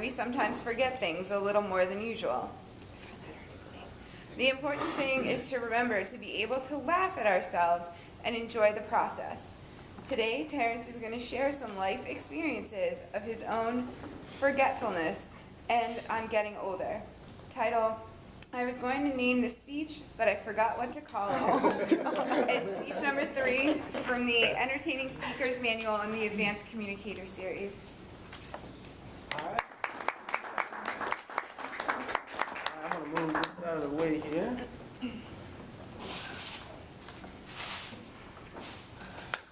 we sometimes forget things a little more than usual. The important thing is to remember to be able to laugh at ourselves and enjoy the process. Today, Terence is going to share some life experiences of his own forgetfulness and on getting older. Title, I was going to name the speech, but I forgot what to call it. It's speech number 3 from the Entertaining Speakers Manual in the Advanced Communicator Series. All right. I'm going to move this out of the way here.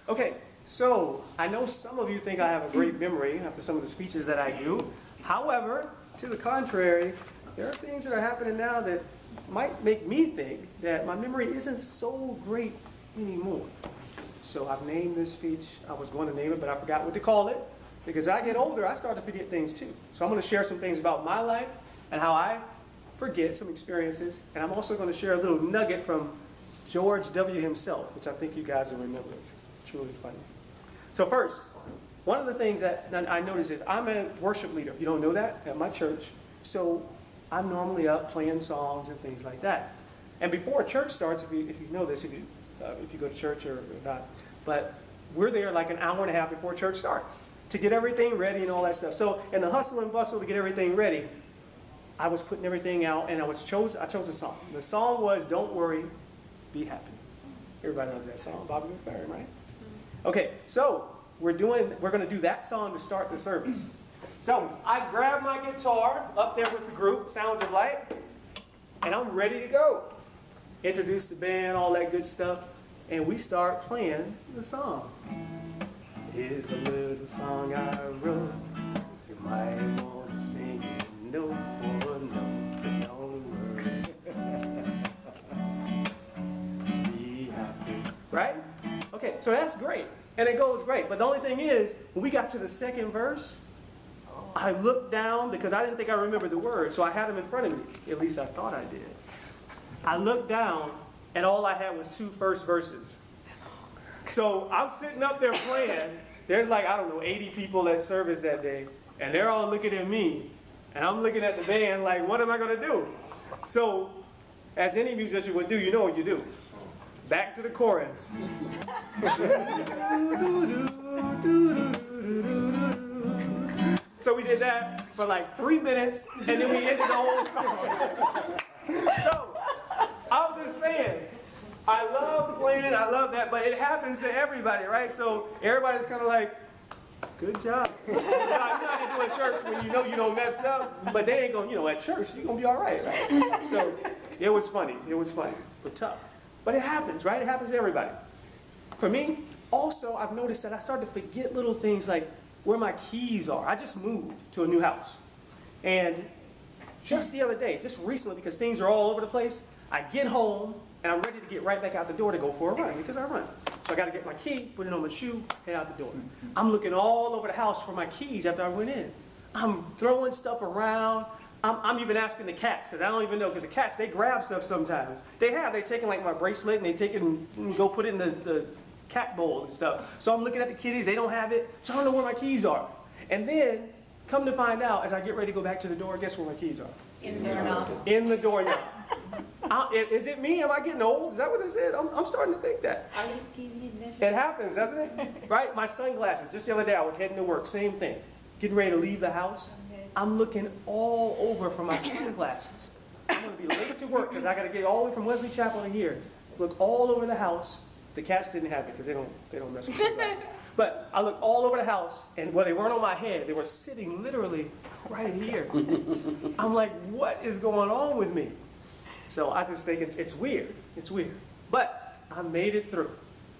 Okay, so I know some of you think I have a great memory after some of the speeches that I do. However, to the contrary, there are things that are happening now that might make me think that my memory isn't so great anymore. So I've named this speech. I was going to name it, but I forgot what to call it. Because as I get older, I start to forget things too. So I'm going to share some things about my life and how I forget some experiences. And I'm also going to share a little nugget from George W. himself, which I think you guys will remember. It's truly funny. So first, one of the things that I notice is I'm a worship leader, if you don't know that, at my church. So I'm normally up playing songs and things like that. And before church starts, if you know this, if you go to church or not, but we're there like an hour and a half before church starts to get everything ready and all that stuff. So in the hustle and bustle to get everything ready, I was putting everything out and I chose a song. The song was Don't Worry, Be Happy. Everybody knows that song, Bobby McFerrin, right? Okay, so we're going to do that song to start the service. So I grab my guitar up there with the group, Sounds of Light, and I'm ready to go. Introduce the band, all that good stuff, and we start playing the song. Here's a little song I wrote. You might want to sing it note for note, but don't worry. Be happy. Right? Okay, so that's great. And it goes great. But the only thing is, when we got to the second verse, I looked down because I didn't think I remembered the words, so I had them in front of me. At least I thought I did. I looked down, and all I had was 2 first verses. So I'm sitting up there playing. There's like, I don't know, 80 people at service that day, and they're all looking at me, and I'm looking at the band like, what am I going to do? So, as any musician would do, you know what you do. Back to the chorus. So we did that for like 3 minutes, and then we ended the whole song. So, I'm just saying, I love playing, I love that, but it happens to everybody, right? So everybody's kind of like, good job. You know how they do in church when you know you don't messed up, but they ain't going, at church, you're going to be all right, right? So it was funny, but tough. But it happens, right? It happens to everybody. For me, also, I've noticed that I started to forget little things like where my keys are. I just moved to a new house. And just the other day, just recently, because things are all over the place, I get home, and I'm ready to get right back out the door to go for a run, because I run. So I got to get my key, put it on my shoe, head out the door. I'm looking all over the house for my keys after I went in. I'm throwing stuff around. I'm even asking the cats, because I don't even know, because the cats, they grab stuff sometimes. They've taken like my bracelet, and they take it and go put it in the cat bowl and stuff. So I'm looking at the kitties, they don't have it, so I don't know where my keys are. And then, come to find out, as I get ready to go back to the door, guess where my keys are? In the doorknob. In the doorknob. Is it me? Am I getting old? Is that what this is? I'm starting to think that. It happens, doesn't it? Right? My sunglasses. Just the other day, I was heading to work. Same thing. Getting ready to leave the house. I'm looking all over for my sunglasses. I'm going to be late to work because I got to get all the way from Wesley Chapel to here. Look all over the house. The cats didn't have it because they don't mess with sunglasses. But I looked all over the house, and they weren't on my head. They were sitting literally right here. I'm like, what is going on with me? So I just think it's weird. It's weird. But I made it through.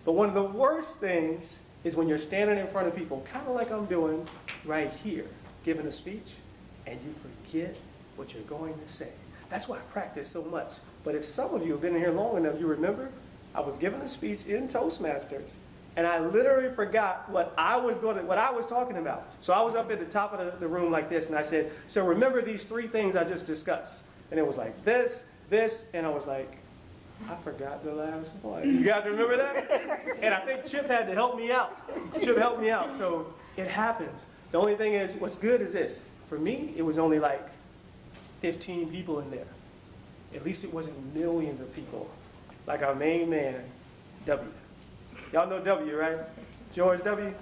But one of the worst things is when you're standing in front of people, kind of like I'm doing right here, giving a speech, and you forget what you're going to say. That's why I practice so much. But if some of you have been here long enough, you remember I was giving a speech in Toastmasters, and I literally forgot what I was talking about. So I was up at the top of the room like this, and I said, so remember these 3 things I just discussed. And it was like this, and I was like, I forgot the last one. You guys remember that? And I think Chip had to help me out. Chip helped me out, so it happens. The only thing is, what's good is this. For me, it was only like 15 people in there. At least it wasn't millions of people. Like our main man, W. Y'all know W, right? George W.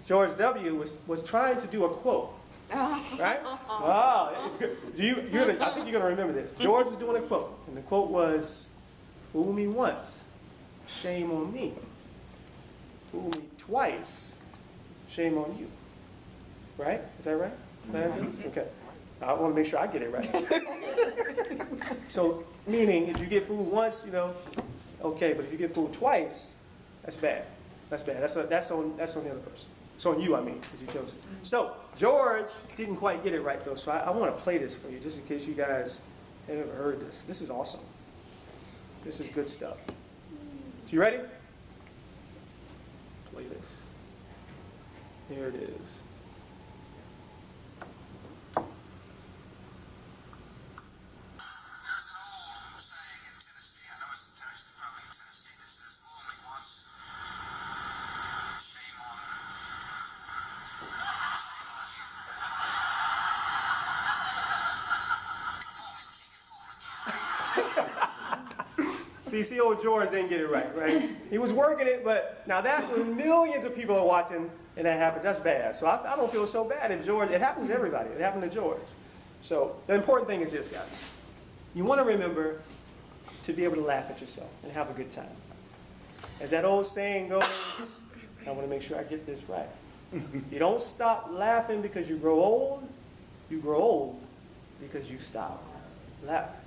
George W. was trying to do a quote, right? Wow, it's good. I think you're gonna remember this. George was doing a quote, and the quote was, "Fool me once, shame on me. Fool me twice, shame on you." Right? Is that right? Okay. I want to make sure I get it right. So, meaning, if you get fooled once, you know, okay, but if you get fooled twice, that's bad. That's bad. That's on the other person. It's on you, I mean, because you chose it. So, George didn't quite get it right, though, so I want to play this for you, just in case you guys have ever heard this. This is awesome. This is good stuff. So, you ready? Play this. Here it is. See, old George didn't get it right? He was working it, but now that's when millions of people are watching and that happens. That's bad. So I don't feel so bad if George, it happens to everybody. It happened to George. So the important thing is this, guys. You want to remember to be able to laugh at yourself and have a good time. As that old saying goes, I want to make sure I get this right. You don't stop laughing because you grow old. You grow old because you stop laughing.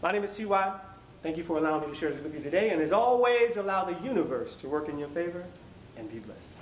My name is T.Y. Thank you for allowing me to share this with you today. And as always, allow the universe to work in your favor and be blessed.